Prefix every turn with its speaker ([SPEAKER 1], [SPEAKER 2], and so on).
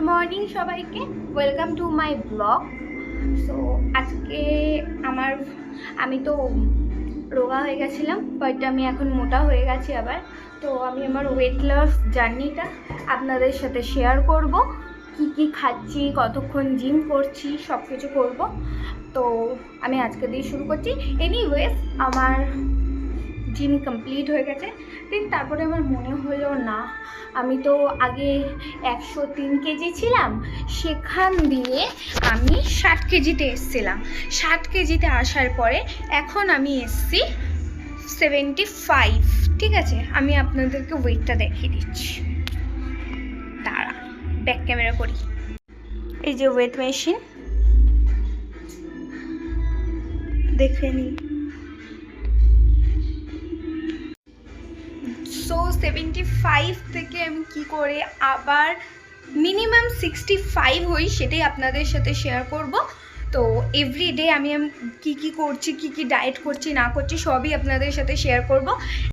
[SPEAKER 1] Morning সবাইকে, welcome to my blog. So আজকে আমি তো রোগা হয়ে গেছিলাম, বাট আমি এখন মোটা হয়ে গেছি আবার। তো আমি আমার ওয়েট লস জার্নিটা আপনাদের সাথে শেয়ার করব, কি কি খাচ্ছি, কতক্ষণ জিম করছি, সব কিছু করবো। তো আমি আজকে দিয়ে শুরু করছি। এনিওয়েজ, আমার জিম কমপ্লিট হয়ে গেছে। দেন তারপরে আমার মনে হলো না, আমি তো আগে 103 কেজি ছিলাম, সেখান দিয়ে আমি 60 কেজিতে এসেছিলাম। 60 কেজিতে আসার পরে এখন আমি এসছি 75। ঠিক আছে, আমি আপনাদেরকে ওয়েটটা দেখিয়ে দিচ্ছি, দাঁড়া ব্যাক ক্যামেরা করি। এই যে ওয়েট মেশিন, দেখে নিই। সো 75 থেকে আমি কি করে আবার মিনিমাম 65 হই, সেটাই আপনাদের সাথে শেয়ার করব। তো এভরিডে আমি কি কি করছি, কি কি ডায়েট করছি না করছি, সবই আপনাদের সাথে শেয়ার করব।